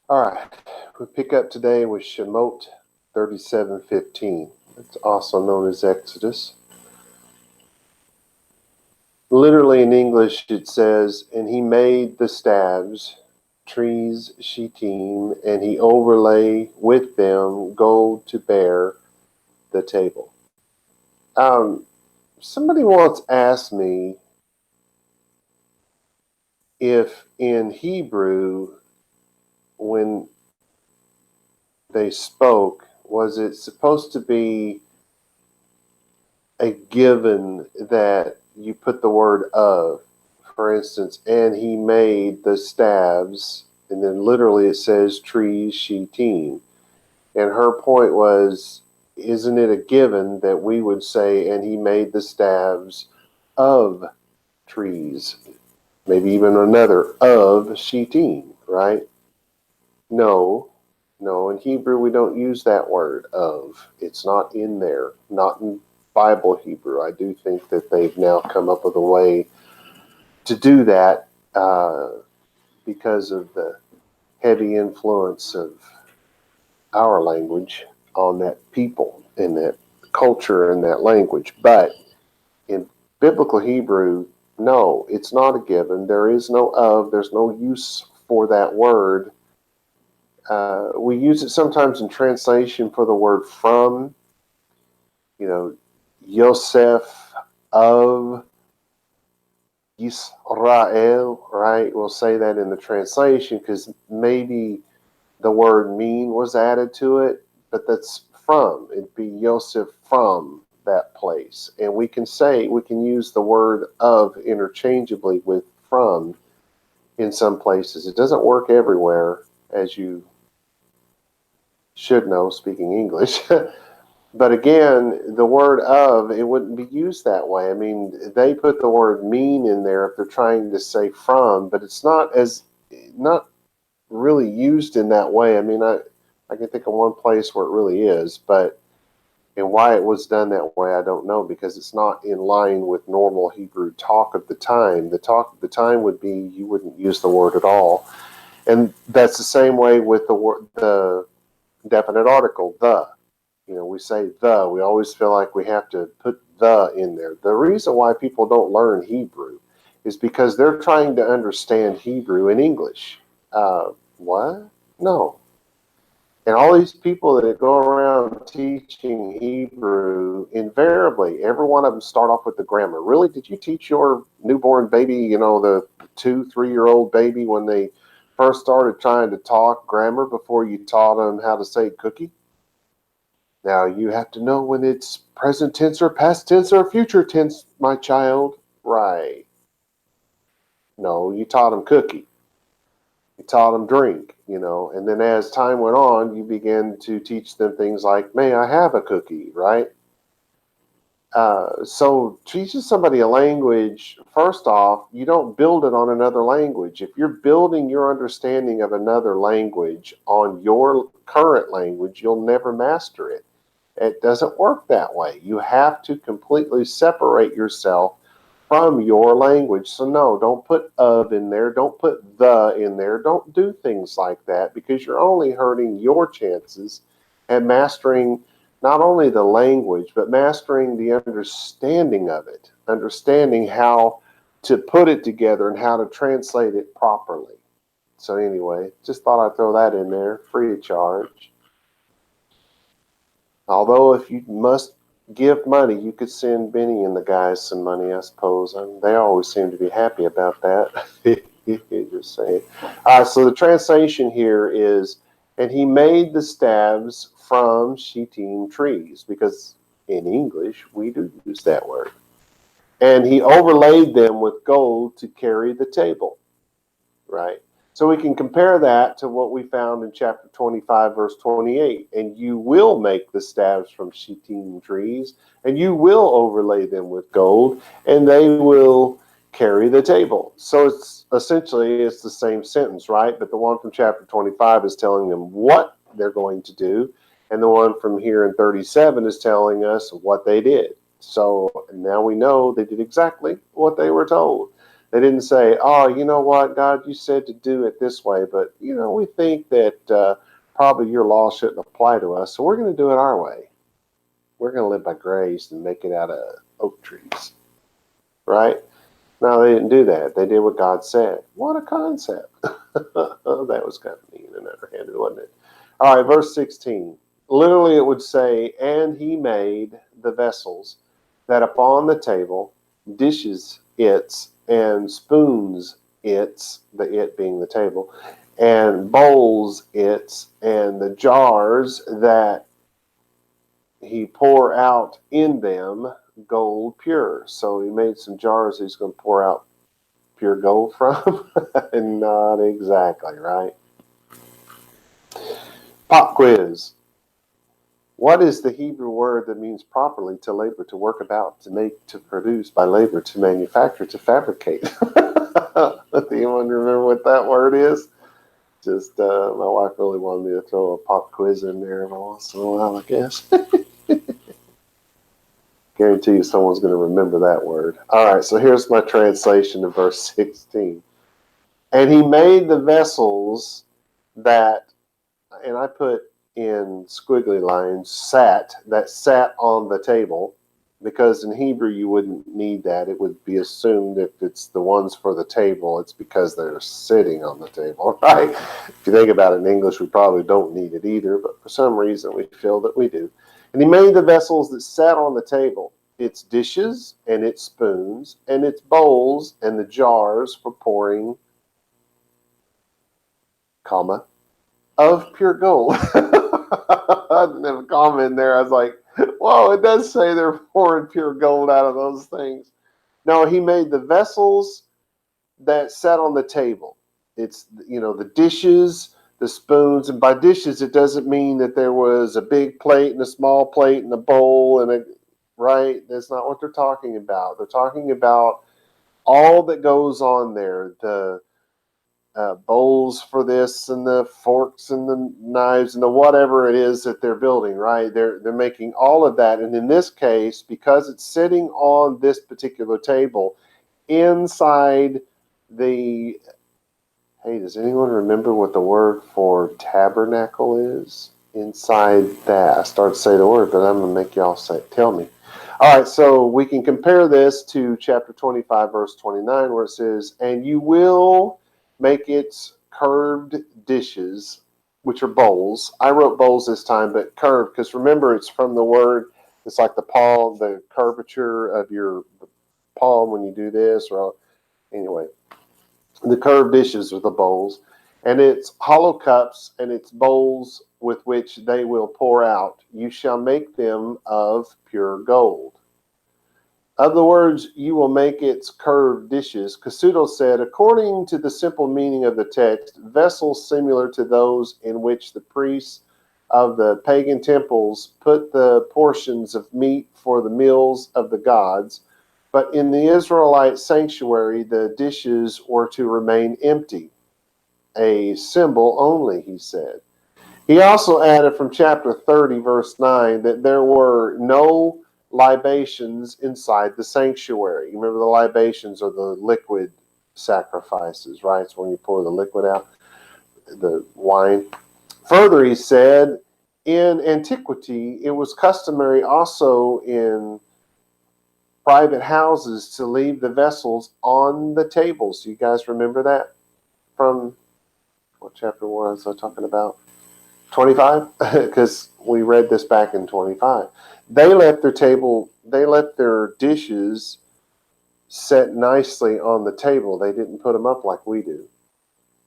All right, we pick up today with Shemot 37:15. It's also known as Exodus. Literally in English, it says, "And he made the staves, trees shittim, and he overlay with them gold to bear the table." Um, Somebody once asked me if in Hebrew, when they spoke, was it supposed to be a given that you put the word of, for instance, and he made the staves, and then literally it says trees shittim. And her point was, isn't it a given that we would say, and he made the staves of trees? Maybe even another of shittim, right? No, no. In Hebrew, we don't use that word of. It's not in there, not in Bible Hebrew. I do think that they've now come up with a way to do that because of the heavy influence of our language on that people and that culture and that language. But in biblical Hebrew, no, it's not a given. There is no of, there's no use for that word. We use it sometimes in translation for the word from, you know, Yosef of Yisrael, right? We'll say that in the translation because maybe the word mean was added to it, but that's from. It'd be Yosef from that place. And we can use the word of interchangeably with from in some places. It doesn't work everywhere, as you should know speaking English. But again, the word of, it wouldn't be used that way. I mean, they put the word mean in there if they're trying to say from, but it's not really used in that way. I mean, I can think of one place where it really is, but and why it was done that way, I don't know, because it's not in line with normal Hebrew talk of the time. The talk of the time would be you wouldn't use the word at all. And that's the same way with the definite article, the. We say the. We always feel like we have to put the in there. The reason why people don't learn Hebrew is because they're trying to understand Hebrew in English. What? No. And all these people that go around teaching Hebrew, invariably, every one of them start off with the grammar. Really? Did you teach your newborn baby, the 2, 3-year-old baby, when they first started trying to talk grammar before you taught them how to say cookie? Now you have to know when it's present tense or past tense or future tense, my child. Right. No, you taught them cookie. You taught them drink. And then as time went on, you began to teach them things like, may I have a cookie, right? So teaching somebody a language, first off, you don't build it on another language. If you're building your understanding of another language on your current language, you'll never master it. It doesn't work that way. You have to completely separate yourself from your language. So no, don't put of in there. Don't put the in there. Don't do things like that because you're only hurting your chances at mastering not only the language, but mastering the understanding of it, understanding how to put it together and how to translate it properly. So anyway, just thought I'd throw that in there, free of charge. Although if you must give money, you could send Benny and the guys some money, I suppose. They always seem to be happy about that. Just saying. So the translation here is, and he made the staves from shittim trees, because in English we do use that word. And he overlaid them with gold to carry the table, right? So we can compare that to what we found in chapter 25, verse 28. And you will make the staves from shittim trees, and you will overlay them with gold, and they will carry the table. So it's the same sentence, right? But the one from chapter 25 is telling them what they're going to do, and the one from here in 37 is telling us what they did. So now we know they did exactly what they were told. They didn't say, oh, you know what, God, you said to do it this way, but, we think that probably your law shouldn't apply to us, so we're going to do it our way. We're going to live by grace and make it out of oak trees, right? No, they didn't do that. They did what God said. What a concept. That was kind of neat and underhanded, wasn't it? All right, verse 16. Literally, it would say, and he made the vessels that upon the table, dishes its, and spoons its, the it being the table, and bowls its, and the jars that he pour out in them gold pure. So he made some jars he's going to pour out pure gold from. Not exactly, right? Pop quiz. What is the Hebrew word that means properly to labor, to work about, to make, to produce, by labor, to manufacture, to fabricate? Do anyone remember what that word is? Just my wife really wanted me to throw a pop quiz in there every once in a while, I guess. Guarantee you someone's going to remember that word. All right, so here's my translation of verse 16. And he made the vessels that, and I put in squiggly lines, that sat on the table, because in Hebrew you wouldn't need that. It would be assumed if it's the ones for the table, it's because they're sitting on the table, right? If you think about it in English, we probably don't need it either, but for some reason we feel that we do. And he made the vessels that sat on the table, its dishes and its spoons and its bowls and the jars for pouring, comma, of pure gold. I didn't have a comma in there. I was like, whoa, it does say they're pouring pure gold out of those things. No, he made the vessels that sat on the table. It's, the dishes, the spoons, and by dishes, it doesn't mean that there was a big plate and a small plate and a bowl right? That's not what they're talking about. They're talking about all that goes on there, the bowls for this and the forks and the knives and the whatever it is that they're building, right? They're making all of that. And in this case, because it's sitting on this particular table inside the, hey, does anyone remember what the word for tabernacle is? Inside that. I started to say the word, but I'm going to make y'all tell me. All right, so we can compare this to chapter 25, verse 29, where it says, and you will make its curved dishes, which are bowls. I wrote bowls this time, but curved, because remember, it's from the word, it's like the palm, the curvature of your palm when you do this, or anyway. The curved dishes are the bowls, and its hollow cups and its bowls with which they will pour out. You shall make them of pure gold. Of the words, you will make its curved dishes, Casuto said, according to the simple meaning of the text, vessels similar to those in which the priests of the pagan temples put the portions of meat for the meals of the gods. But in the Israelite sanctuary, the dishes were to remain empty, a symbol only, he said. He also added from chapter 30, verse 9, that there were no libations inside the sanctuary. You remember the libations are the liquid sacrifices, right? It's when you pour the liquid out, the wine. Further, he said, in antiquity, it was customary also in private houses to leave the vessels on the tables. You guys remember that from what chapter was I talking about? 25? Because we read this back in 25. They left their dishes set nicely on the table. They didn't put them up like we do.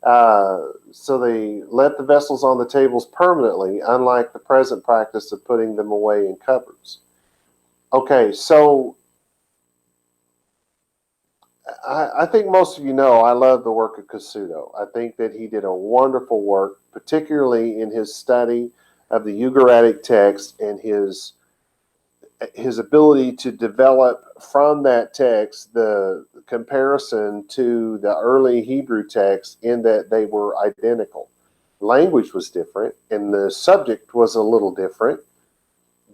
So they left the vessels on the tables permanently, unlike the present practice of putting them away in cupboards. Okay, so I think most of you know I love the work of Casuto. I think that he did a wonderful work, particularly in his study of the Ugaritic text and his ability to develop from that text the comparison to the early Hebrew text in that they were identical. Language was different and the subject was a little different,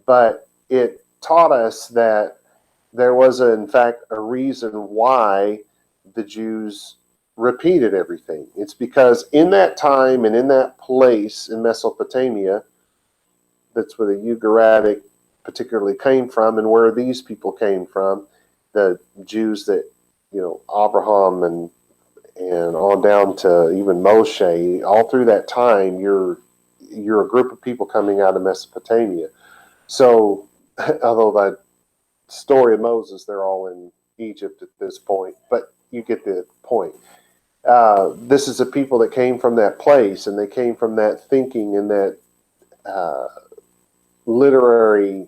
but it taught us that there was, in fact, a reason why the Jews repeated everything. It's because in that time and in that place in Mesopotamia, that's where the Ugaritic particularly came from, and where these people came from, the Jews that, Abraham and on down to even Moshe, all through that time, you're a group of people coming out of Mesopotamia. So, although that story of Moses, they're all in Egypt at this point, but you get the point. This is a people that came from that place, and they came from that thinking and that literary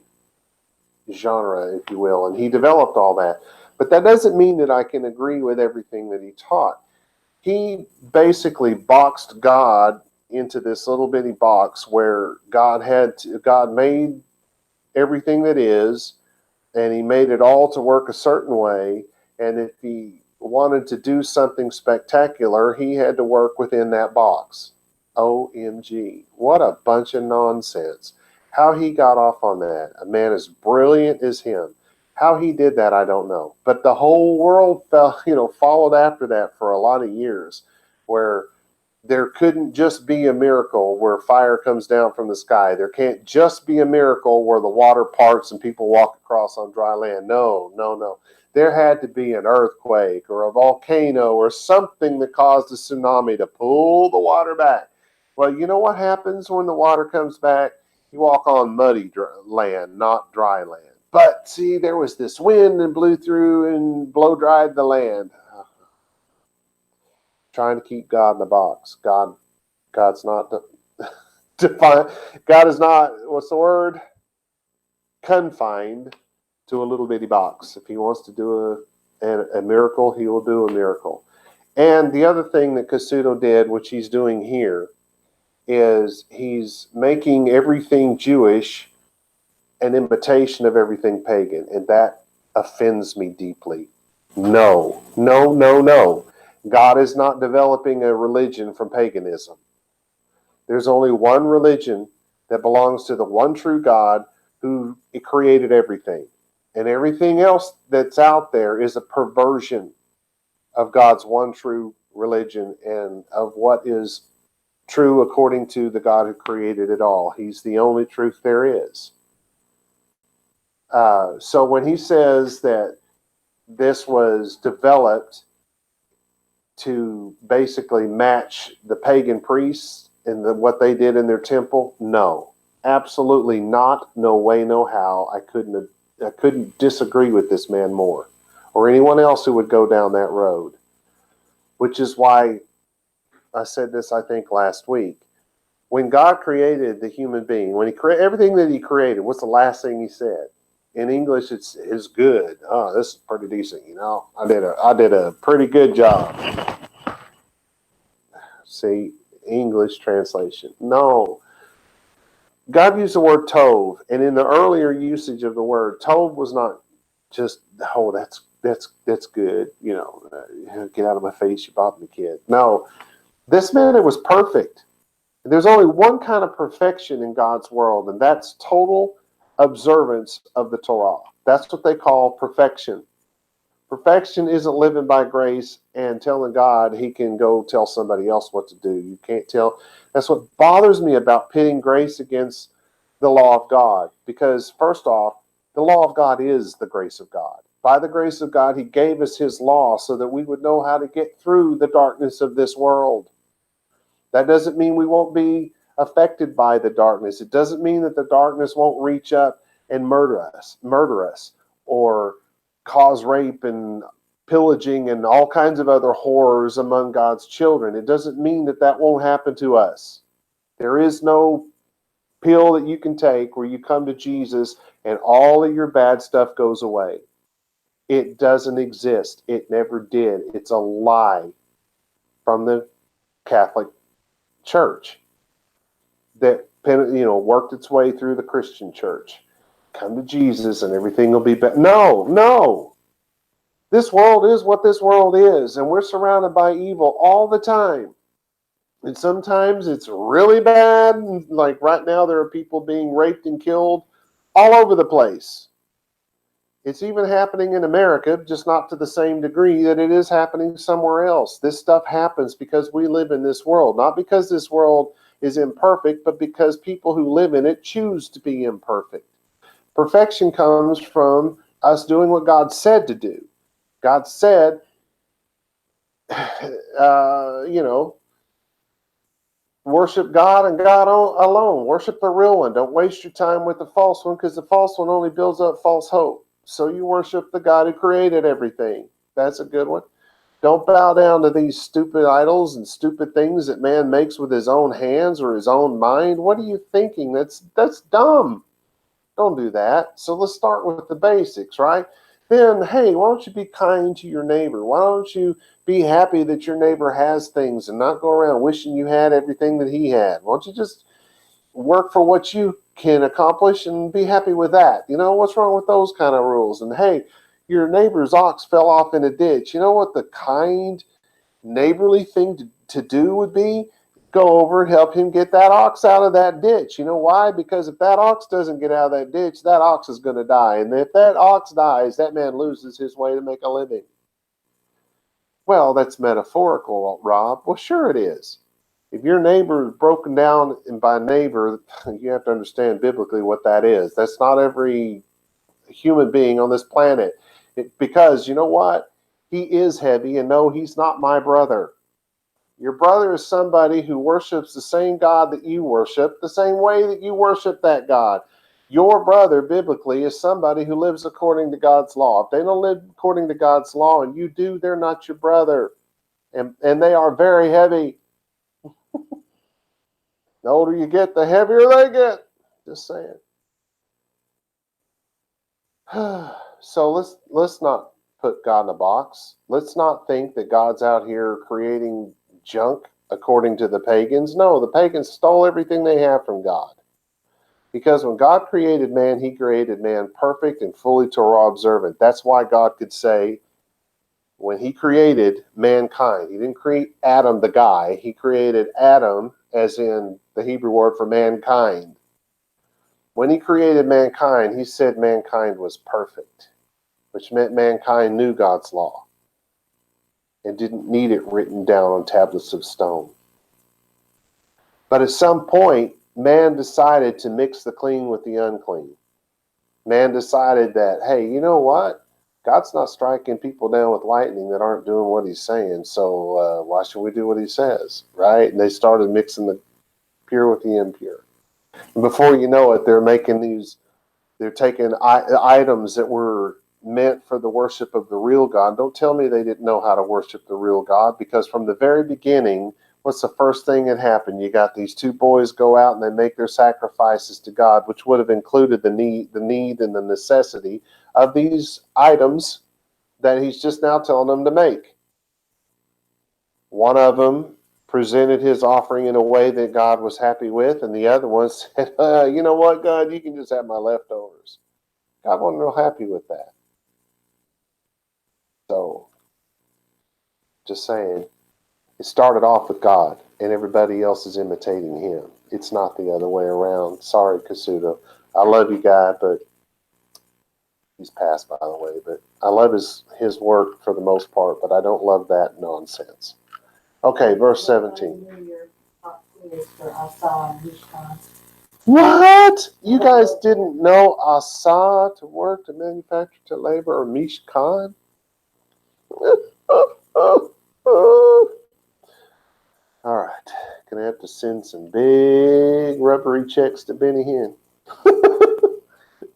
genre, if you will, and he developed all that. But that doesn't mean that I can agree with everything that he taught. He basically boxed God into this little bitty box where God made everything that is, and he made it all to work a certain way, and if he wanted to do something spectacular, he had to work within that box. OMG. What a bunch of nonsense. How he got off on that, a man as brilliant as him. How he did that, I don't know. But the whole world followed after that for a lot of years, where there couldn't just be a miracle where fire comes down from the sky. There can't just be a miracle where the water parts and people walk across on dry land. No. There had to be an earthquake or a volcano or something that caused a tsunami to pull the water back. Well, you know what happens when the water comes back? You walk on muddy land, not dry land. But see, there was this wind and blew through and blow dried the land. Trying to keep God in the box. God's not defined. God is not, what's the word? Confined to a little bitty box. If he wants to do a miracle, he will do a miracle. And the other thing that Casuto did, which he's doing here, is he's making everything Jewish an imitation of everything pagan, and that offends me deeply. No. God is not developing a religion from paganism. There's only one religion that belongs to the one true God who created everything. And everything else that's out there is a perversion of God's one true religion and of what is true according to the God who created it all. He's the only truth there is. So when he says that this was developed to basically match the pagan priests and what they did in their temple, no, absolutely not. No way, no how. I couldn't disagree with this man more, or anyone else who would go down that road. Which is why I said this, I think, last week. When God created the human being, when he created everything that he created, what's the last thing he said? In English, it's good. Oh, this is pretty decent, I did a pretty good job. See, English translation. No. God used the word tov, and in the earlier usage of the word, tov was not just, oh, that's good, get out of my face, you bothered me, kid. No, this man, it was perfect. There's only one kind of perfection in God's world, and that's total observance of the Torah. That's what they call perfection. Perfection isn't living by grace and telling God he can go tell somebody else what to do. You can't tell. That's what bothers me about pitting grace against the law of God. Because first off, the law of God is the grace of God. By the grace of God, he gave us his law so that we would know how to get through the darkness of this world. That doesn't mean we won't be affected by the darkness. It doesn't mean that the darkness won't reach up and murder us, or cause rape and pillaging and all kinds of other horrors among God's children. It doesn't mean that won't happen to us. There is no pill that you can take where you come to Jesus and all of your bad stuff goes away. It doesn't exist. It never did. It's a lie from the Catholic Church that worked its way through the Christian church. Come to Jesus and everything will be better. No. This world is what this world is, and we're surrounded by evil all the time. And sometimes it's really bad. Like right now, there are people being raped and killed all over the place. It's even happening in America, just not to the same degree that it is happening somewhere else. This stuff happens because we live in this world, not because this world is imperfect, but because people who live in it choose to be imperfect. Perfection comes from us doing what God said to do. God said, worship God and God alone. Worship the real one. Don't waste your time with the false one, because the false one only builds up false hope. So you worship the God who created everything. That's a good one. Don't bow down to these stupid idols and stupid things that man makes with his own hands or his own mind. What are you thinking? That's dumb. Don't do that. So let's start with the basics, right? Then, hey, why don't you be kind to your neighbor? Why don't you be happy that your neighbor has things and not go around wishing you had everything that he had? Why don't you just work for what you can accomplish and be happy with that? You know, what's wrong with those kind of rules? And hey, your neighbor's ox fell off in a ditch. You know what the kind, neighborly thing to do would be? Go over and help him get that ox out of that ditch. You know why? Because if that ox doesn't get out of that ditch, that ox is going to die. And if that ox dies, that man loses his way to make a living. Well, that's metaphorical, Rob. Well, sure it is. If your neighbor is broken down, and by neighbor, you have to understand biblically what that is. That's not every human being on this planet. Because you know what? He is heavy, and no, he's not my brother. Your brother is somebody who worships the same God that you worship, the same way that you worship that God. Your brother, biblically, is somebody who lives according to God's law. If they don't live according to God's law and you do, they're not your brother. And they are very heavy. The older you get, the heavier they get. Just saying. So let's not put God in a box. Let's not think that God's out here creating junk according to the pagans. No, the pagans stole everything they have from God. Because when God created man, he created man perfect and fully Torah observant. That's why God could say, when he created mankind, he didn't create Adam the guy, he created Adam as in the Hebrew word for mankind. When he created mankind, he said mankind was perfect, which meant mankind knew God's law and didn't need it written down on tablets of stone. But at some point, man decided to mix the clean with the unclean. Man decided that, hey, you know what? God's not striking people down with lightning that aren't doing what he's saying, so why should we do what he says, right? And they started mixing the pure with the impure. And before you know it, they're taking items that were meant for the worship of the real God. Don't tell me they didn't know how to worship the real God, because from the very beginning, what's the first thing that happened? You got these two boys go out and they make their sacrifices to God, which would have included the need and the necessity of these items that he's just now telling them to make. One of them presented his offering in a way that God was happy with, and the other one said, you know what, God, you can just have my leftovers. God wasn't real happy with that. So, just saying, it started off with God, and everybody else is imitating him. It's not the other way around. Sorry, Kasuto. I love you, guy, but he's passed, by the way. But I love his work for the most part, but I don't love that nonsense. Okay, verse 17. What? You guys didn't know Asa to work, to manufacture, to labor, or Mishkan? All right. Gonna have to send some big rubbery checks to Benny Hinn.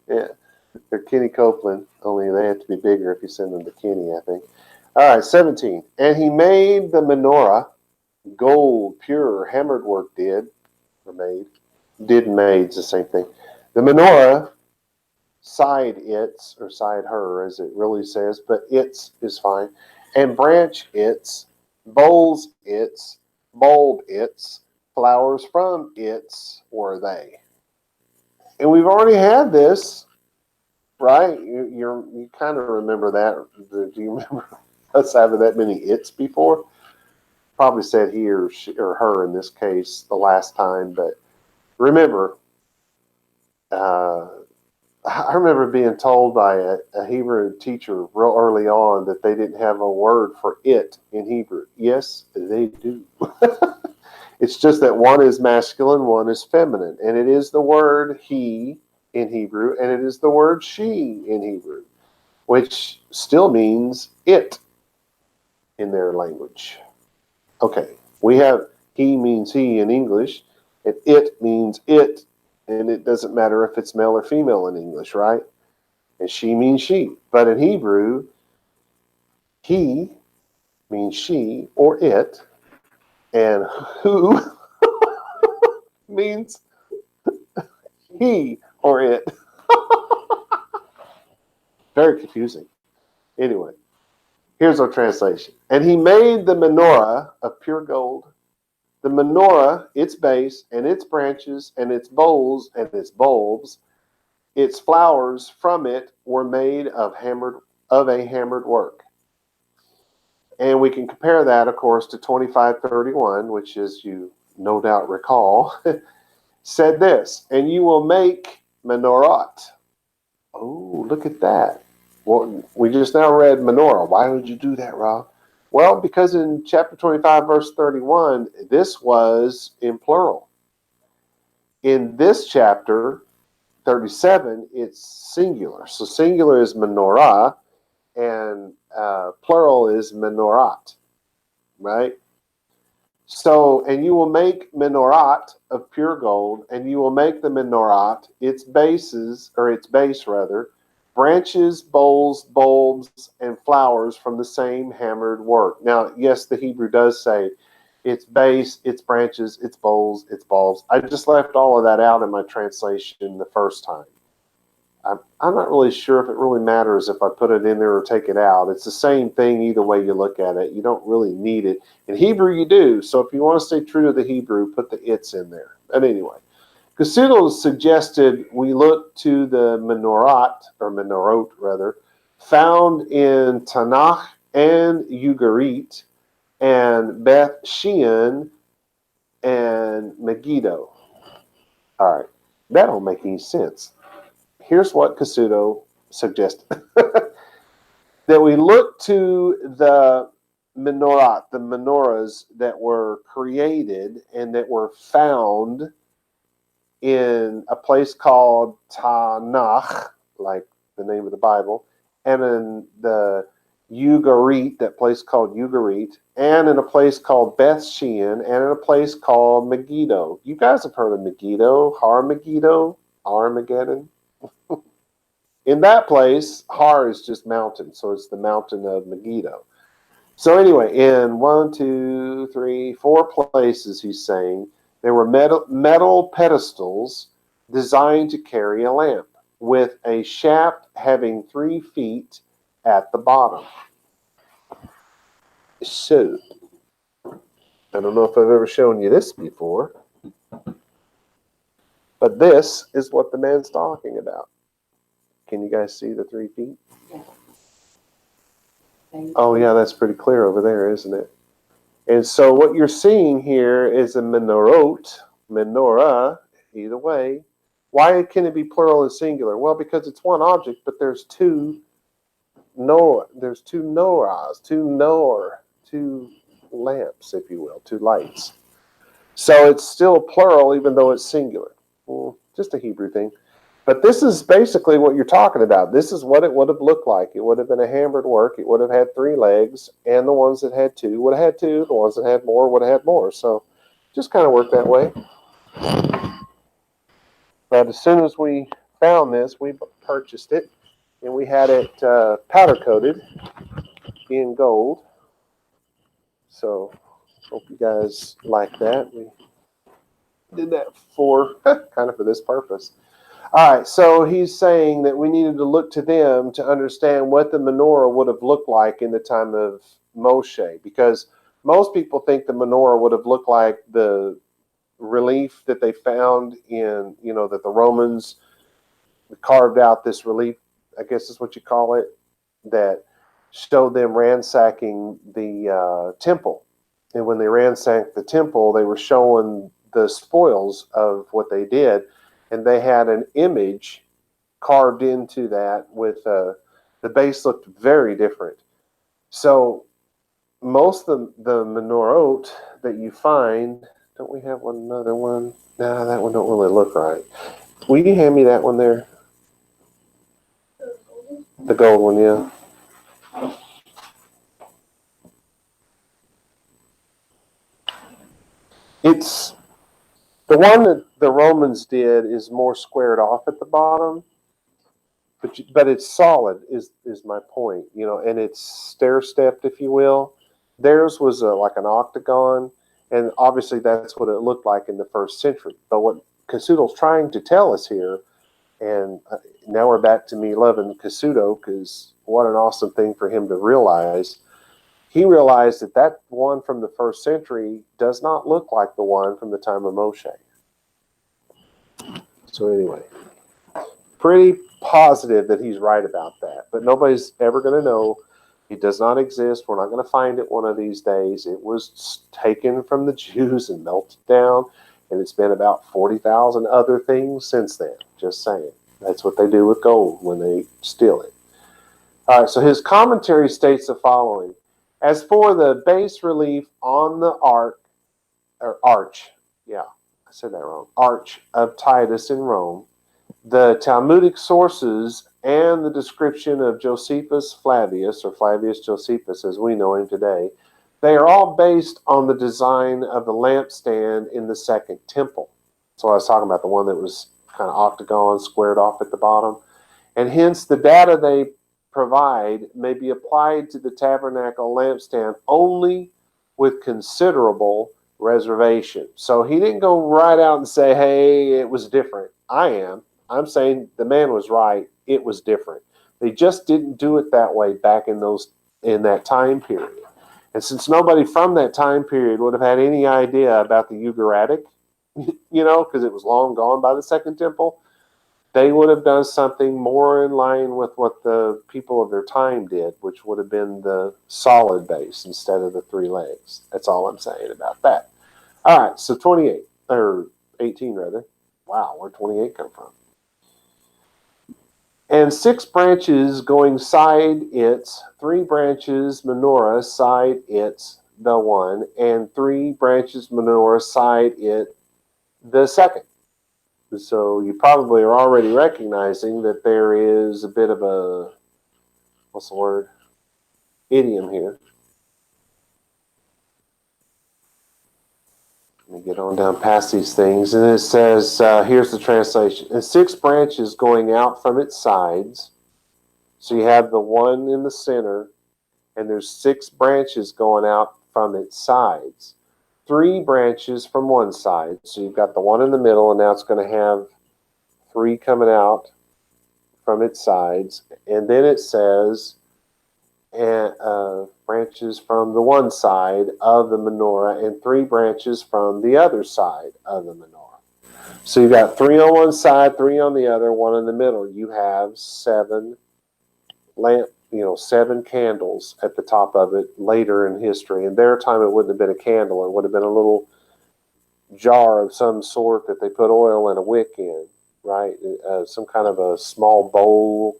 Yeah. They're Kenny Copeland, only they have to be bigger if you send them to Kenny, I think. All right, 17. And he made the menorah, gold, pure, hammered work did and made, it's the same thing. The menorah, side its, or side her, as it really says, but its is fine. And branch its, bowls its, bulb its, flowers from its were they. And we've already had this, right? You kind of remember that. Do you remember us having that many its before? Probably said he or she, or her in this case, the last time, but remember, I remember being told by a Hebrew teacher real early on that they didn't have a word for it in Hebrew. Yes, they do. It's just that one is masculine, one is feminine. And it is the word he in Hebrew, and it is the word she in Hebrew, which still means it in their language. Okay, we have he means he in English, and it means it, and it doesn't matter if it's male or female in English, right? And she means she. But in Hebrew, he means she or it, and who means he or it. Very confusing. Anyway, here's our translation. And he made the menorah of pure gold. The menorah, its base, and its branches, and its bowls, and its bulbs, its flowers from it were made of a hammered work. And we can compare that, of course, to 25:31, which, as you no doubt recall, said this, and you will make menorot. Oh, look at that. Well, we just now read menorah. Why would you do that, Rob? Well, because in chapter 25, verse 31, this was in plural. In this chapter, 37, it's singular. So singular is menorah, and plural is menorat, right? So, and you will make menorot of pure gold, and you will make the menorot, its base rather, branches, bowls, bulbs, and flowers from the same hammered work. Now, yes, the Hebrew does say its base, its branches, its bowls, its bulbs. I just left all of that out in my translation the first time. I'm not really sure if it really matters if I put it in there or take it out. It's the same thing either way you look at it. You don't really need it. In Hebrew, you do. So if you want to stay true to the Hebrew, put the its in there. But anyway, Kasuto suggested we look to the menorot rather, found in Tanakh and Ugarit and Beth Shean and Megiddo. All right, that don't make any sense. Here's what Kasuto suggested. That we look to the menorahs that were created and that were found in a place called Tanakh, like the name of the Bible, and in the Ugarit, that place called Ugarit, and in a place called Beth Shean, and in a place called Megiddo. You guys have heard of Megiddo, Megiddo, Armageddon. In that place, Har is just mountain, so it's the mountain of Megiddo. So anyway, in 4 places, he's saying, there were metal pedestals designed to carry a lamp, with a shaft having 3 feet at the bottom. So, I don't know if I've ever shown you this before, but this is what the man's talking about. Can you guys see the 3 feet? Yeah. Oh, yeah, that's pretty clear over there, isn't it? And so what you're seeing here is a menorah, either way. Why can it be plural and singular? Well, because it's one object, but there's two lamps, if you will, 2 lights. So it's still plural, even though it's singular. Well, just a Hebrew thing. But this is basically what you're talking about. This is what it would have looked like. It would have been a hammered work. It would have had 3 legs, and the ones that had 2 would have had 2. The ones that had more would have had more. So just kind of worked that way. But as soon as we found this, we purchased it, and we had it powder coated in gold. So hope you guys like that. We did that for kind of for this purpose. All right, so he's saying that we needed to look to them to understand what the menorah would have looked like in the time of Moshe, because most people think the menorah would have looked like the relief that they found in, that the Romans carved out this relief, I guess is what you call it, that showed them ransacking the temple. And when they ransacked the temple, they were showing the spoils of what they did. And they had an image carved into that with the base looked very different. So most of the menorot that you find, don't we have another one? Nah, that one don't really look right. Will you hand me that one there? The gold one, yeah. It's the one that the Romans did is more squared off at the bottom, but it's solid. Is my point, and it's stair stepped, if you will. Theirs was like an octagon, and obviously that's what it looked like in the first century. But what Casuto's trying to tell us here, and now we're back to me loving Casuto, because what an awesome thing for him to realize. He realized that that one from the first century does not look like the one from the time of Moshe. So anyway, pretty positive that he's right about that. But nobody's ever going to know. It does not exist. We're not going to find it one of these days. It was taken from the Jews and melted down, and it's been about 40,000 other things since then. Just saying. That's what they do with gold when they steal it. All right, so his commentary states the following. As for the bas relief on the arch, I said that wrong, arch of Titus in Rome, the Talmudic sources and the description of Josephus Flavius, or Flavius Josephus as we know him today, they are all based on the design of the lampstand in the Second Temple. So I was talking about the one that was kind of octagon, squared off at the bottom. And hence the data they provide may be applied to the tabernacle lampstand only with considerable reservation. So he didn't go right out and say, hey, it was different. I'm saying the man was right. It was different. They just didn't do it that way back in that time period. And since nobody from that time period would have had any idea about the Ugaritic, because it was long gone by the Second Temple, they would have done something more in line with what the people of their time did, which would have been the solid base instead of the three legs. That's all I'm saying about that. All right, so 28, or 18 rather. Wow, where'd 28 come from? And 6 branches going side its, 3 branches menorah side its, the one, and 3 branches menorah side it, the second. So you probably are already recognizing that there is a bit of a, what's the word, idiom here. Let me get on down past these things. And it says, here's the translation. And 6 branches going out from its sides. So you have the one in the center, and there's 6 branches going out from its sides. 3 branches from one side. So you've got the one in the middle, and now it's going to have 3 coming out from its sides. And then it says, branches from the one side of the menorah and 3 branches from the other side of the menorah. So you've got 3 on one side, 3 on the other, 1 in the middle. You have 7 7 candles at the top of it later in history. In their time, it wouldn't have been a candle. It would have been a little jar of some sort that they put oil and a wick in, right? Some kind of a small bowl,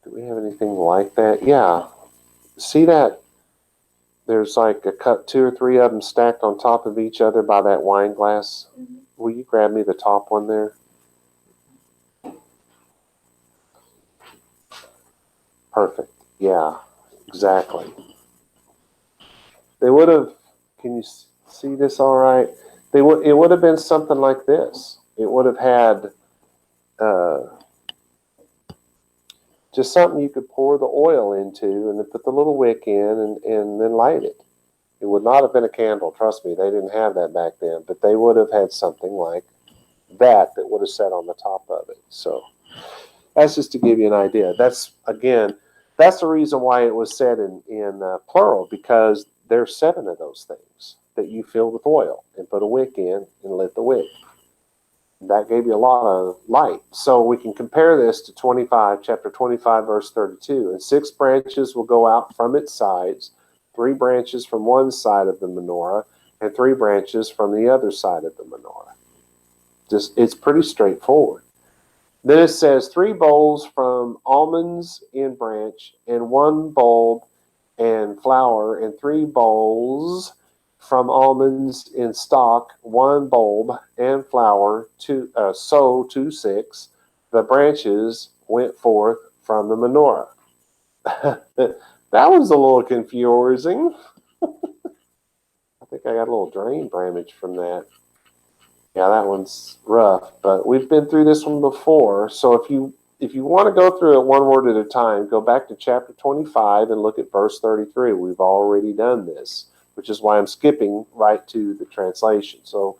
do we have anything like that? Yeah. See that? There's like a cup, 2 or 3 of them stacked on top of each other by that wine glass. Mm-hmm. Will you grab me the top one there? Perfect. Yeah, exactly. They would have, can you see this all right? It would have been something like this. It would have had just something you could pour the oil into and then put the little wick in and then light it. It would not have been a candle, trust me. They didn't have that back then, but they would have had something like that would have sat on the top of it. So that's just to give you an idea. That's the reason why it was said in plural, because there's 7 of those things that you filled with oil and put a wick in and lit the wick. That gave you a lot of light. So we can compare this to chapter 25, verse 32. And 6 branches will go out from its sides, 3 branches from one side of the menorah, and 3 branches from the other side of the menorah. it's pretty straightforward. Then it says 3 bowls from almonds in branch, and 1 bulb and flower, and 3 bowls from almonds in stalk, 1 bulb and flower, so 2 6. The branches went forth from the menorah. That was a little confusing. I think I got a little drain damage from that. Yeah, that one's rough, but we've been through this one before. So if you want to go through it one word at a time, go back to chapter 25 and look at verse 33. We've already done this, which is why I'm skipping right to the translation. So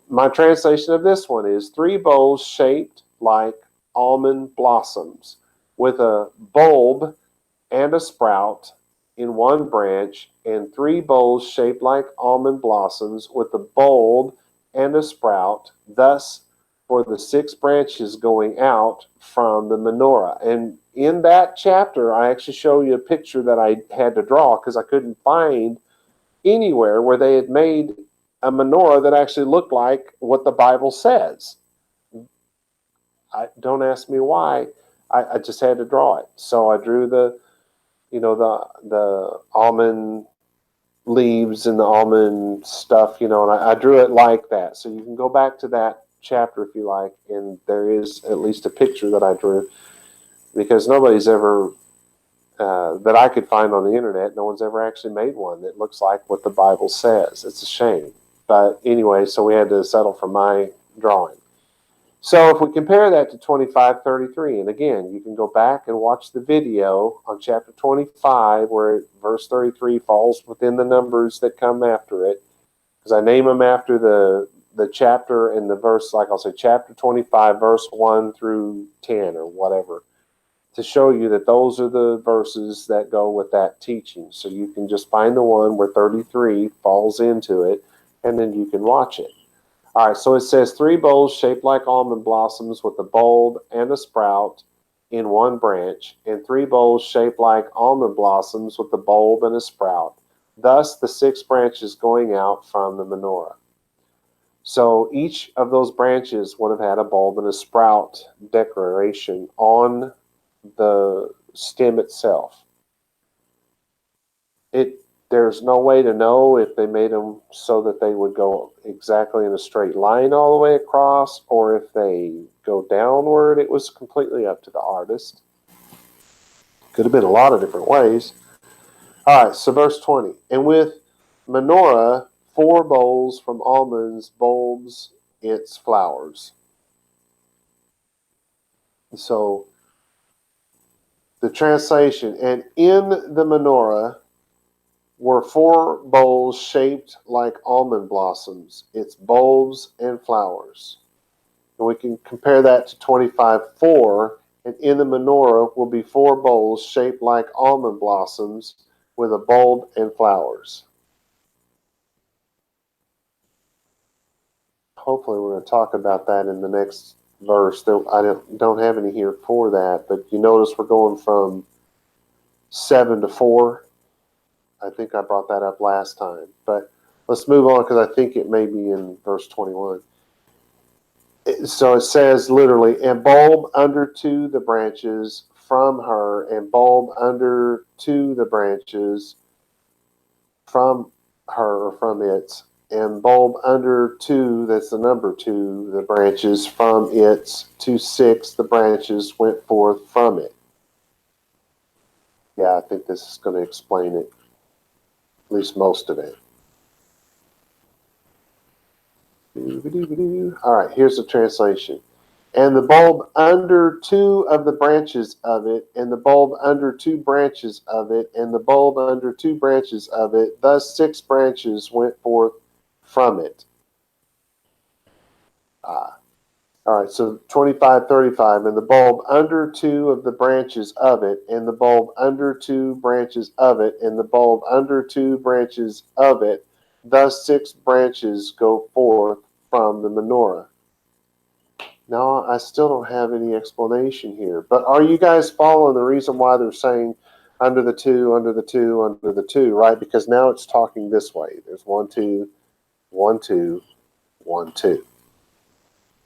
my translation of this one is 3 bowls shaped like almond blossoms with a bulb and a sprout in 1 branch, and 3 bowls shaped like almond blossoms with a bulb and a sprout, thus for the 6 branches going out from the menorah. And in that chapter, I actually show you a picture that I had to draw because I couldn't find anywhere where they had made a menorah that actually looked like what the Bible says. Don't ask me why. I just had to draw it. So I drew the almond leaves and the almond stuff, and I drew it like that. So you can go back to that chapter if you like, and there is at least a picture that I drew, because nobody's ever, that I could find on the internet, no one's ever actually made one that looks like what the Bible says. It's a shame. But anyway, so we had to settle for my drawing. So if we compare that to 25:33, and again, you can go back and watch the video on chapter 25 where verse 33 falls within the numbers that come after it, because I name them after the chapter and the verse, like I'll say chapter 25, verse 1 through 10 or whatever, to show you that those are the verses that go with that teaching. So you can just find the one where 33 falls into it, and then you can watch it. All right, so it says 3 bowls shaped like almond blossoms with a bulb and a sprout in 1 branch, and 3 bowls shaped like almond blossoms with a bulb and a sprout. Thus the 6 branches going out from the menorah. So each of those branches would have had a bulb and a sprout decoration on the stem itself. There's no way to know if they made them so that they would go exactly in a straight line all the way across, or if they go downward. It was completely up to the artist. Could have been a lot of different ways. All right, so verse 20. And with menorah, 4 bowls from almonds, bulbs, its flowers. So the translation, and in the menorah were 4 bowls shaped like almond blossoms, its bulbs and flowers. And we can compare that to 25:4, and in the menorah will be 4 bowls shaped like almond blossoms with a bulb and flowers. Hopefully we're going to talk about that in the next verse. I don't have any here for that, but you notice we're going from 7 to 4. I think I brought that up last time, but let's move on because I think it may be in verse 21. So it says literally, and bulb under to the branches from her, and bulb under to the branches from her or from its, and bulb under 2, that's the number 2, the branches from its, to 6, the branches went forth from it. Yeah, I think this is going to explain it. At least most of it. All right, here's the translation. And the bulb under 2 of the branches of it, and the bulb under 2 branches of it, and the bulb under 2 branches of it, thus 6 branches went forth from it. All right, so 25:35, and the bulb under 2 of the branches of it, and the bulb under 2 branches of it, and the bulb under 2 branches of it, thus 6 branches go forth from the menorah. Now, I still don't have any explanation here, but are you guys following the reason why they're saying under the 2, under the 2, under the 2, right? Because now it's talking this way. There's 1, 2, 1, 2, 1, 2.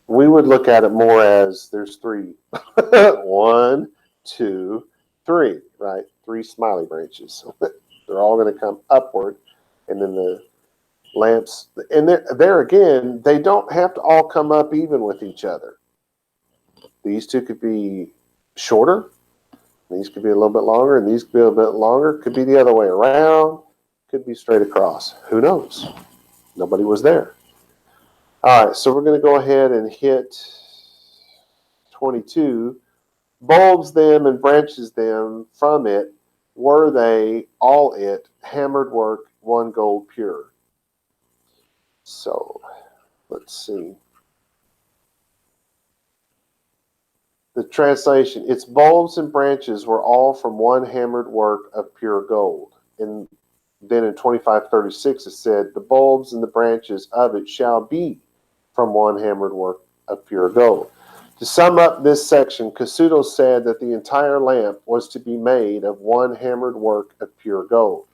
we would look at it more as there's three. 1, 2, 3, right? 3 smiley branches. They're all going to come upward, and then the lamps, and there again, they don't have to all come up even with each other. These two could be shorter, these could be a little bit longer, and these could be a bit longer. Could be the other way around, could be straight across. Who knows? Nobody was there. All right, so we're going to go ahead and hit 22. Bulbs them and branches them from it, were they all it, hammered work, 1 gold pure. So, let's see. The translation, its bulbs and branches were all from 1 hammered work of pure gold. And then in 25:36 it said, the bulbs and the branches of it shall be from 1 hammered work of pure gold. To sum up this section, Cassuto said that the entire lamp was to be made of 1 hammered work of pure gold.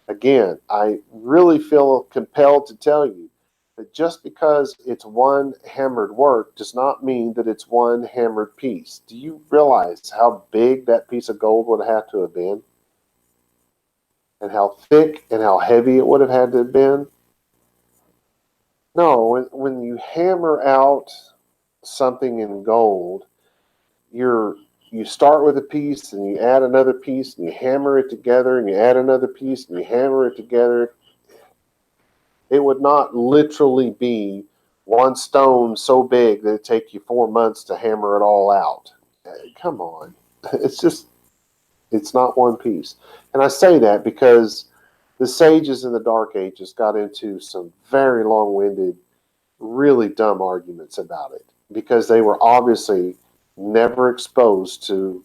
Again, I really feel compelled to tell you that just because it's 1 hammered work does not mean that it's 1 hammered piece. Do you realize how big that piece of gold would have to have been? And how thick and how heavy it would have had to have been? No, when you hammer out something in gold, you start with a piece and you add another piece and you hammer it together and you add another piece and you hammer it together. It would not literally be 1 stone so big that it'd take you 4 months to hammer it all out. Come on. It's not one piece. And I say that because the sages in the Dark Ages got into some very long-winded, really dumb arguments about it, because they were obviously never exposed to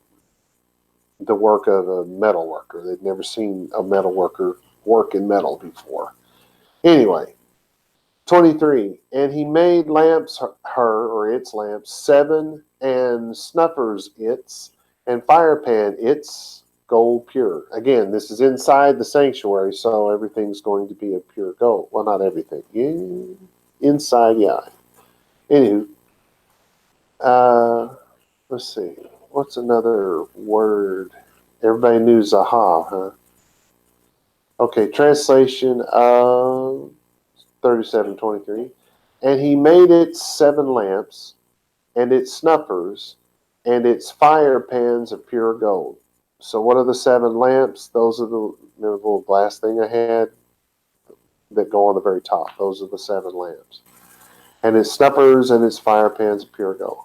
the work of a metal worker. They'd never seen a metal worker work in metal before. Anyway, 23. And he made lamps her, or its lamps, 7, and snuffers its, and firepan its, gold pure. Again, this is inside the sanctuary, so everything's going to be of pure gold. Well, not everything. Inside, yeah. Anywho, let's see. What's another word? Everybody knew Zaha, huh? Okay, translation of 37:23. And he made it 7 lamps, and its snuffers, and its fire pans of pure gold. So what are the 7 lamps? Those are the little glass thing I had that go on the very top. Those are the 7 lamps. And its snuffers and its fire pans of pure gold.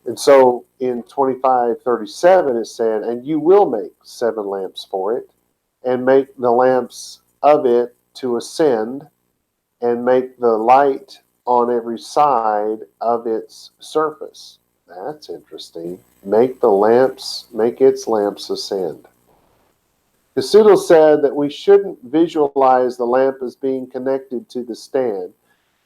And so in 25:37 it said, and you will make 7 lamps for it, and make the lamps of it to ascend, and make the light on every side of its surface. That's interesting. Make its lamps ascend. Cassuto said that we shouldn't visualize the lamp as being connected to the stand,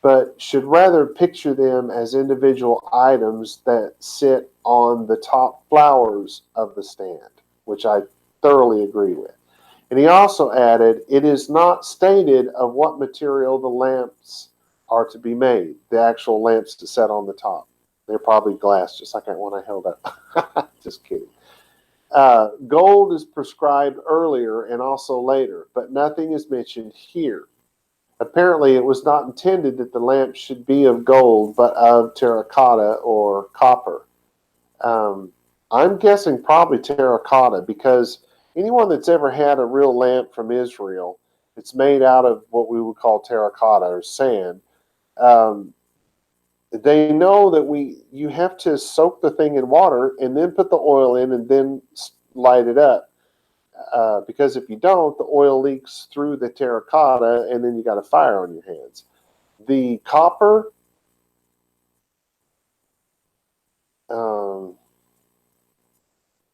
but should rather picture them as individual items that sit on the top flowers of the stand, which I thoroughly agree with. And he also added, it is not stated of what material the lamps are to be made, the actual lamps to set on the top. They're probably glass, just like that one I held up. Just kidding. Gold is prescribed earlier and also later, but nothing is mentioned here. Apparently, it was not intended that the lamp should be of gold, but of terracotta or copper. I'm guessing probably terracotta, because anyone that's ever had a real lamp from Israel, it's made out of what we would call terracotta or sand. They know that you have to soak the thing in water and then put the oil in and then light it up. Because if you don't, the oil leaks through the terracotta and then you got a fire on your hands. The copper,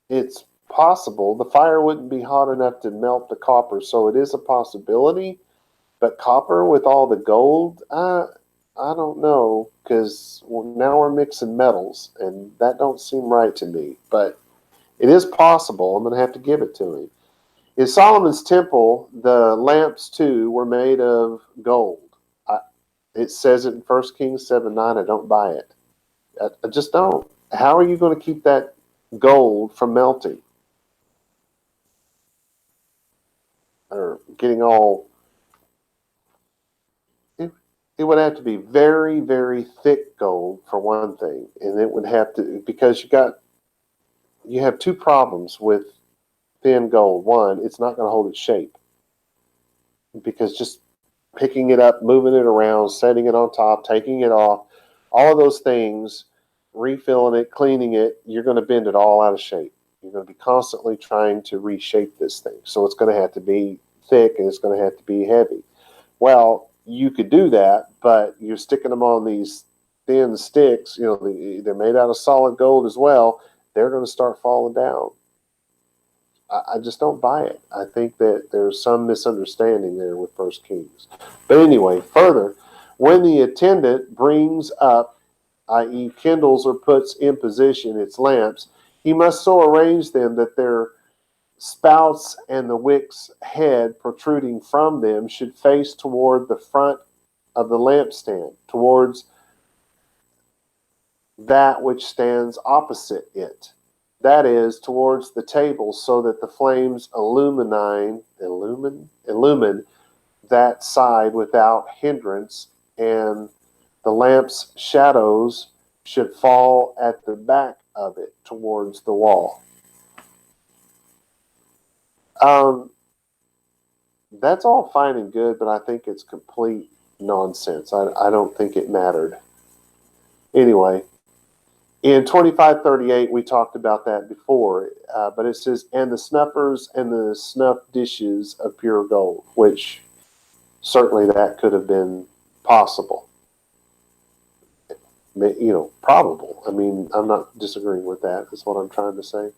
it's possible. The fire wouldn't be hot enough to melt the copper, so it is a possibility. But copper with all the gold, I don't know, because now we're mixing metals, and that don't seem right to me. But it is possible. I'm going to have to give it to him. In Solomon's temple, the lamps, too, were made of gold. It says it in 1 Kings 7:9. I don't buy it. I just don't. How are you going to keep that gold from melting or getting all? It would have to be very, very thick gold for one thing, and it would have to, because you have two problems with thin gold. One, it's not going to hold its shape because just picking it up, moving it around, setting it on top, taking it off, all of those things, refilling it, cleaning it, you're going to bend it all out of shape. You're going to be constantly trying to reshape this thing. So it's going to have to be thick and it's going to have to be heavy. Well, you could do that, but you're sticking them on these thin sticks. They're made out of solid gold as well. They're going to start falling down. I just don't buy it. I think that there's some misunderstanding there with First Kings. But anyway, further, when the attendant brings up, i.e. kindles or puts in position its lamps, he must so arrange them that their spouts and the wick's head protruding from them should face toward the front of the lampstand, towards that which stands opposite it. That is, towards the table, so that the flames illumine that side without hindrance, and the lamp's shadows should fall at the back of it towards the wall. That's all fine and good, but I think it's complete nonsense. I don't think it mattered. Anyway, in 2538, we talked about that before, but it says, and the snuffers and the snuff dishes of pure gold, which certainly that could have been possible. Probable. I mean, I'm not disagreeing with that. That's what I'm trying to say.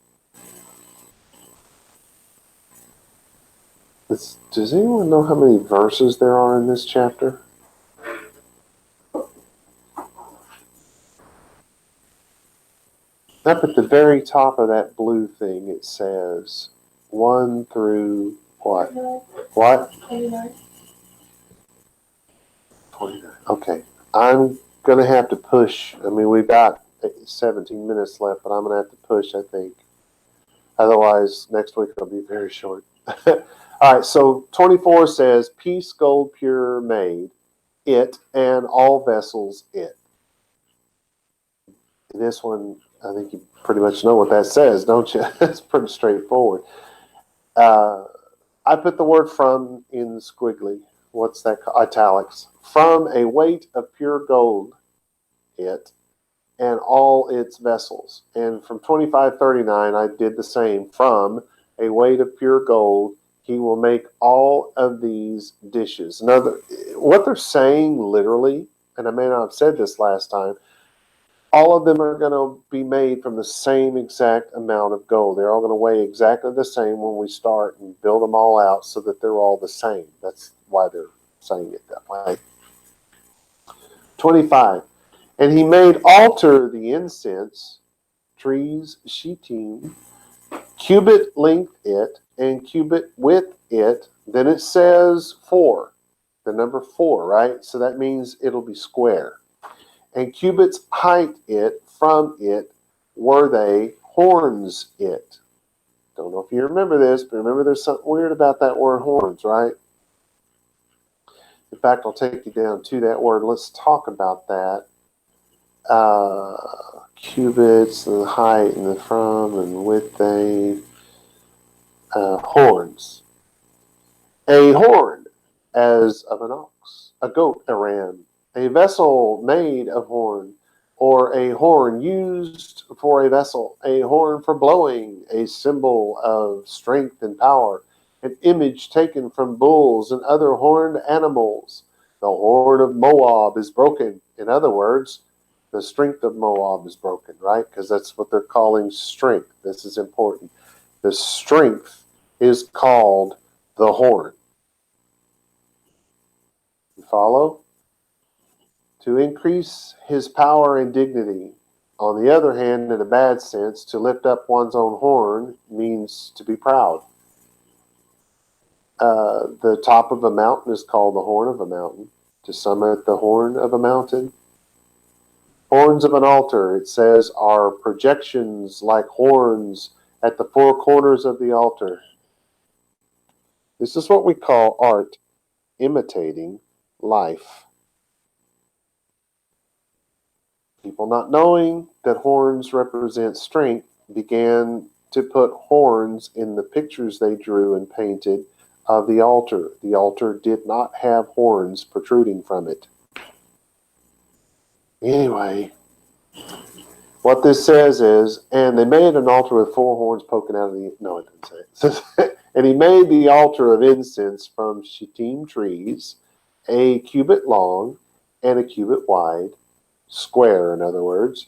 Does anyone know how many verses there are in this chapter? Up at the very top of that blue thing, it says 1 through what? What? 29. 29. Okay. I'm going to have to push. I mean, we've got 17 minutes left, but I'm going to have to push, I think. Otherwise, next week it'll be very short. All right, so 24 says, piece gold pure made, it, and all vessels it. This one, I think you pretty much know what that says, don't you? It's pretty straightforward. I put the word from in squiggly. What's that? Italics. From a weight of pure gold, it, and all its vessels. And from 2539, I did the same. From a weight of pure gold, he will make all of these dishes. Now, what they're saying literally, and I may not have said this last time, all of them are going to be made from the same exact amount of gold. They're all going to weigh exactly the same when we start and build them all out so that they're all the same. That's why they're saying it that way. 25. And he made altar the incense, trees, shittim, cubit length it, and cubit width it. Then it says 4, the number 4, right? So that means it'll be square. And cubits height it, from it were they horns it. Don't know if you remember this, but remember there's something weird about that word horns, right? In fact, I'll take you down to that word. Let's talk about that. Cubits, the height, and the from, and width they. Horns. A horn, as of an ox, a goat, a ram, a vessel made of horn, or a horn used for a vessel, a horn for blowing, a symbol of strength and power, an image taken from bulls and other horned animals. The horn of Moab is broken. In other words, the strength of Moab is broken, right? Because that's what they're calling strength. This is important. The strength is called the horn. You follow? To increase his power and dignity. On the other hand, in a bad sense, to lift up one's own horn means to be proud. The top of a mountain is called the horn of a mountain. To summit the horn of a mountain. Horns of an altar, it says, are projections like horns at the four corners of the altar. This is what we call art imitating life. People not knowing that horns represent strength began to put horns in the pictures they drew and painted of the altar. The altar did not have horns protruding from it. Anyway, what this says is, and they made an altar with four horns poking out of the... No, it didn't say it. And he made the altar of incense from shittim trees, a cubit long and a cubit wide, square in other words,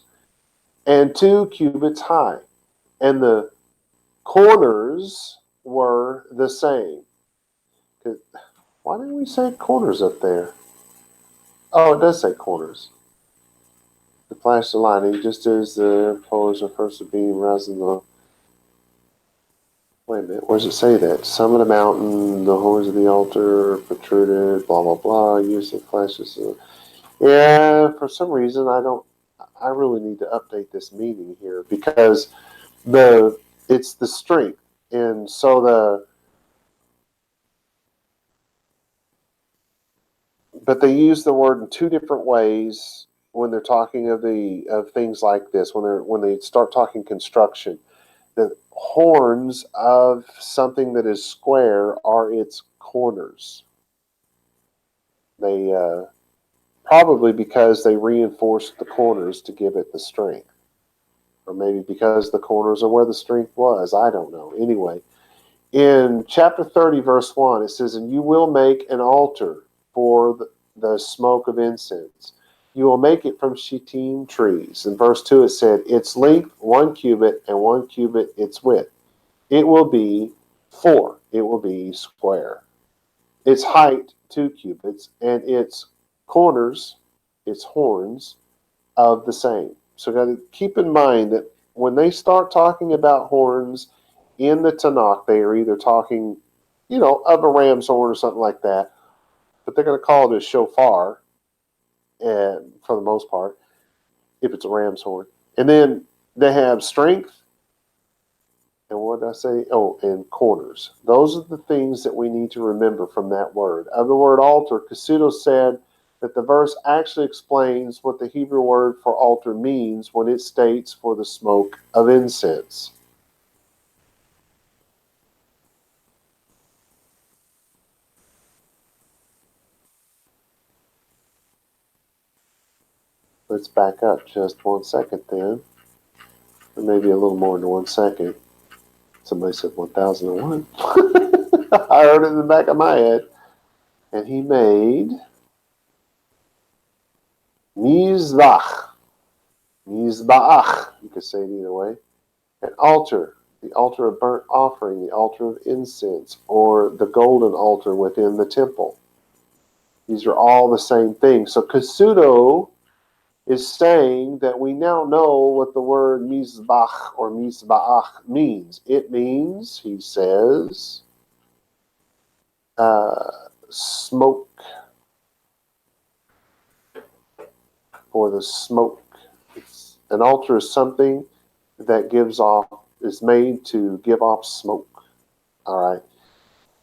and 2 cubits high. And the corners were the same. Why didn't we say corners up there? Oh, it does say corners. The flash the lighting, just as the pillars are first of being rising the... Wait a minute, where does it say that? Summit of the mountain, the horns of the altar protruded, blah, blah, blah, use the flashes. Yeah, for some reason, I really need to update this meaning here because it's the strength. And so but they use the word in 2 different ways when they're talking of things like this, when they start talking construction. The horns of something that is square are its corners. They probably because they reinforced the corners to give it the strength. Or maybe because the corners are where the strength was. I don't know. Anyway, in chapter 30, verse 1, it says, and you will make an altar for the smoke of incense. You will make it from shittim trees. In verse 2, it said, its length 1 cubit, and 1 cubit its width. It will be 4. It will be square. Its height 2 cubits, and its corners, its horns, of the same. So got to keep in mind that when they start talking about horns in the Tanakh, they are either talking, of a ram's horn or something like that, but they're going to call it a shofar, and for the most part, if it's a ram's horn. And then they have strength, and what did I say? Oh, and corners. Those are the things that we need to remember from that word. Of the word altar, Kasuto said that the verse actually explains what the Hebrew word for altar means when it states for the smoke of incense. Let's back up just 1 second then. Or maybe a little more than 1 second. Somebody said 1001. I heard it in the back of my head. And he made Mizbach. Mizbach. You could say it either way. An altar. The altar of burnt offering. The altar of incense. Or the golden altar within the temple. These are all the same thing. So Kasuto is saying that we now know what the word Mizbach or Mizba'ach means. It means, he says, smoke, or the smoke. An altar is something that is made to give off smoke. All right.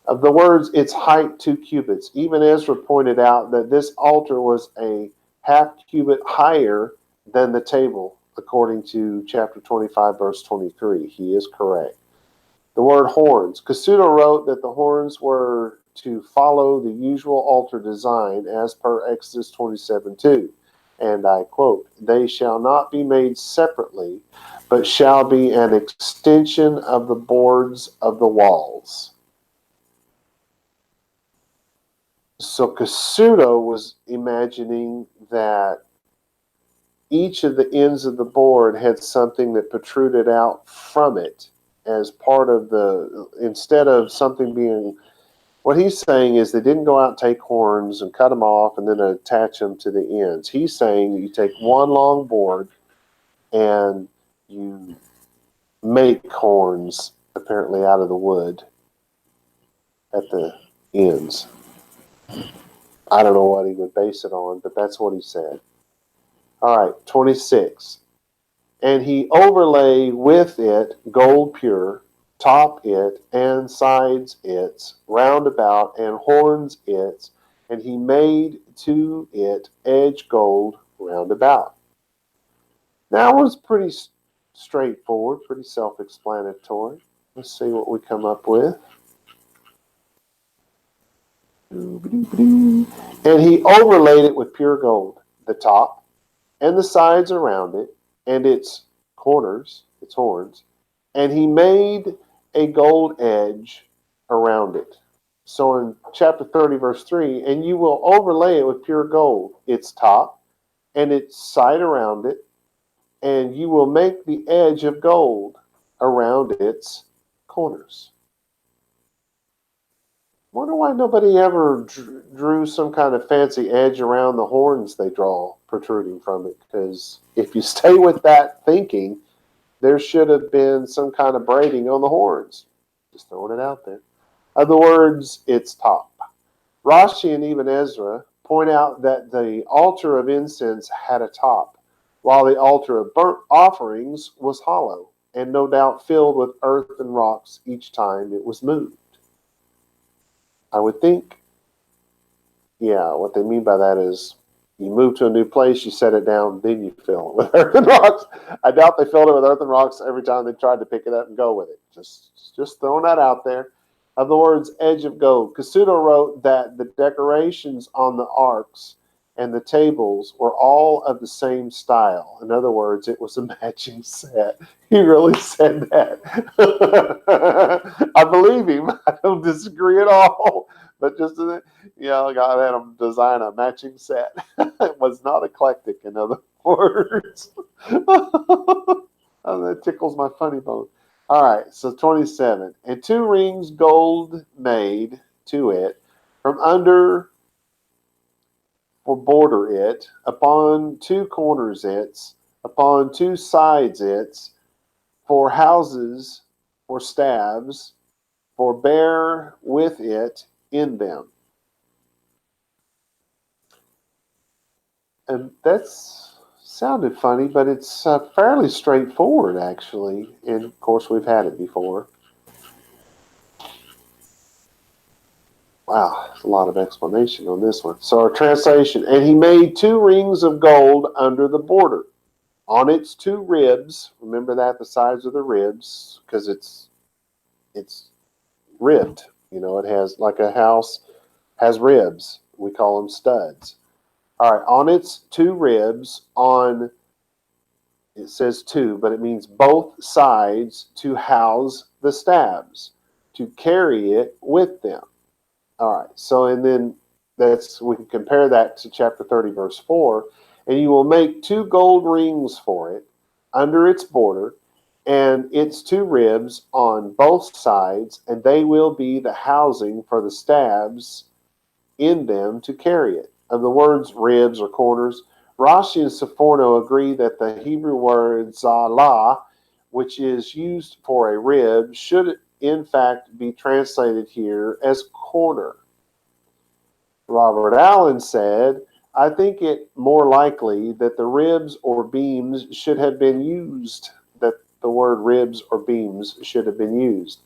Of the words, its height 2 cubits. Even Ezra pointed out that this altar was a half cubit higher than the table, according to chapter 25, verse 23. He is correct. The word horns. Kasuto wrote that the horns were to follow the usual altar design as per Exodus 27:2. And I quote, they shall not be made separately, but shall be an extension of the boards of the walls. So Kasuto was imagining that each of the ends of the board had something that protruded out from it as part of instead of something being, what he's saying is they didn't go out and take horns and cut them off and then attach them to the ends. He's saying you take one long board and you make horns apparently out of the wood at the ends. I don't know what he would base it on, but that's what he said. All right, 26. And he overlay with it gold pure, top it, and sides its, round about, and horns its, and he made to it edge gold round about. That was pretty straightforward, pretty self-explanatory. Let's see what we come up with. And he overlaid it with pure gold, the top, and the sides around it, and its corners, its horns, and he made a gold edge around it. So in chapter 30, verse 3, and you will overlay it with pure gold, its top, and its side around it, and you will make the edge of gold around its corners. Wonder why nobody ever drew some kind of fancy edge around the horns they draw protruding from it. Because if you stay with that thinking, there should have been some kind of braiding on the horns. Just throwing it out there. Other words, it's top. Rashi and even Ezra point out that the altar of incense had a top, while the altar of burnt offerings was hollow, and no doubt filled with earth and rocks each time it was moved. I would think, yeah, what they mean by that is you move to a new place, you set it down, then you fill it with earth and rocks. I doubt they filled it with earth and rocks every time they tried to pick it up and go with it. Just throwing that out there. Of the words edge of gold, Casuto wrote that the decorations on the arks and the tables were all of the same style. In other words, it was a matching set. He really said that. I believe him. I don't disagree at all. But just, God had him design a matching set. It was not eclectic, in other words. Oh, that tickles my funny bone. All right, so 27. And 2 rings gold made to it from under for border it, upon 2 corners its, upon 2 sides its, for houses, for staves, for bear with it in them. And that's sounded funny, but it's fairly straightforward, actually. And, of course, we've had it before. Wow, there's a lot of explanation on this one. So our translation, and he made 2 rings of gold under the border. On its 2 ribs, remember that, the sides of the ribs, because it's ribbed. It has, like a house has ribs. We call them studs. All right, on its 2 ribs, it says 2, but it means both sides, to house the staves, to carry it with them. All right, so and then we can compare that to chapter 30, verse 4. And you will make 2 gold rings for it under its border, and its 2 ribs on both sides, and they will be the housing for the staves in them to carry it. Of the words ribs or corners, Rashi and Seforno agree that the Hebrew word zalah, which is used for a rib, should in fact be translated here as corner. Robert Allen said, I think it more likely that the ribs or beams should have been used, that the word ribs or beams should have been used.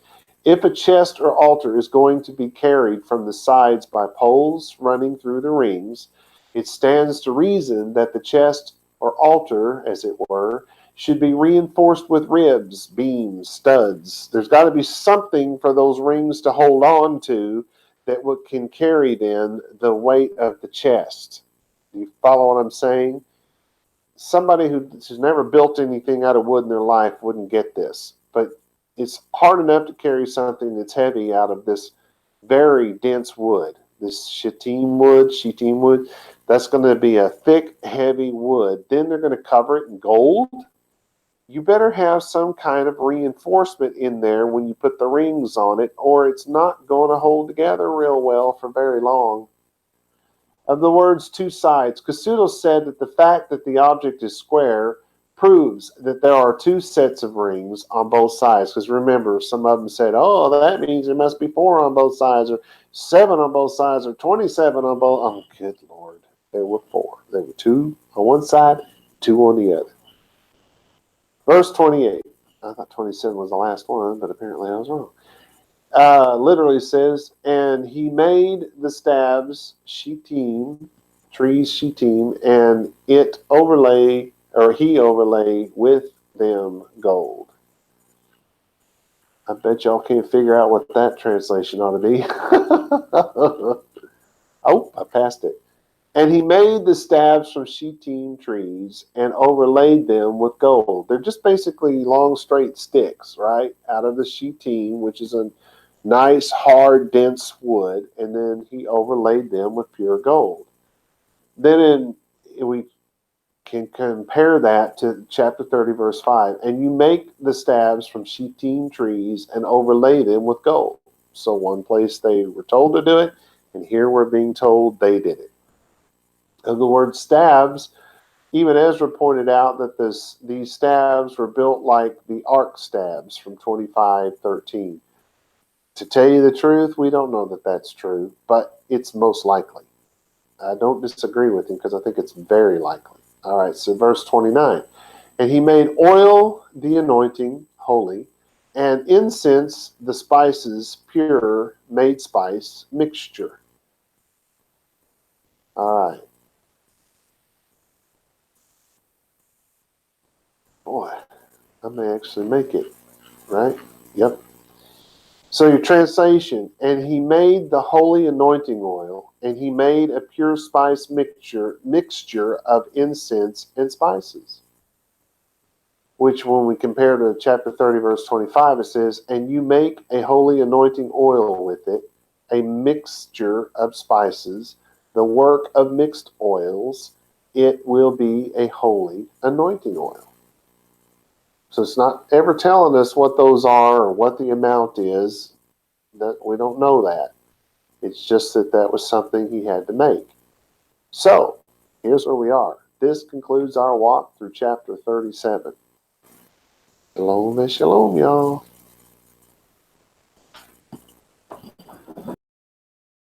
If a chest or altar is going to be carried from the sides by poles running through the rings, it stands to reason that the chest or altar, as it were, should be reinforced with ribs, beams, studs. There's got to be something for those rings to hold on to that can carry then the weight of the chest. Do you follow what I'm saying? Somebody who's never built anything out of wood in their life wouldn't get this. But it's hard enough to carry something that's heavy out of this very dense wood. This shittim wood, that's going to be a thick, heavy wood. Then they're going to cover it in gold. You better have some kind of reinforcement in there when you put the rings on it, or it's not going to hold together real well for very long. Of the words 2 sides, Casuto said that the fact that the object is square proves that there are 2 sets of rings on both sides. Because remember, some of them said, oh, that means there must be 4 on both sides, or 7 on both sides, or 27 on both. Oh, good Lord. There were 4. There were 2 on one side, two on the other. Verse 28. I thought 27 was the last one, but apparently I was wrong. Literally says, and he made the staves shittim, trees shittim, and he overlay with them gold. I bet y'all can't figure out what that translation ought to be. Oh, I passed it. And he made the staves from shittim trees and overlaid them with gold. They're just basically long, straight sticks, right? Out of the shittim, which is a nice, hard, dense wood. And then he overlaid them with pure gold. Then we can compare that to chapter 30, verse 5. And you make the staves from shittim trees and overlay them with gold. So one place they were told to do it, and here we're being told they did it. Of the word staves, even Ezra pointed out that these staves were built like the ark staves from 25:13. To tell you the truth, we don't know that that's true, but it's most likely. I don't disagree with him because I think it's very likely. All right, so verse 29. And he made oil, the anointing, holy, and incense, the spices, pure, made spice, mixture. All right. Boy, I may actually make it, right? Yep. So your translation, and he made the holy anointing oil, and he made a pure spice mixture of incense and spices. Which when we compare to chapter 30, verse 25, it says, and you make a holy anointing oil with it, a mixture of spices, the work of mixed oils, it will be a holy anointing oil. So it's not ever telling us what those are or what the amount is. That we don't know that. It's just that was something he had to make. So here's where we are. This concludes our walk through chapter 37. Shalom and shalom, y'all.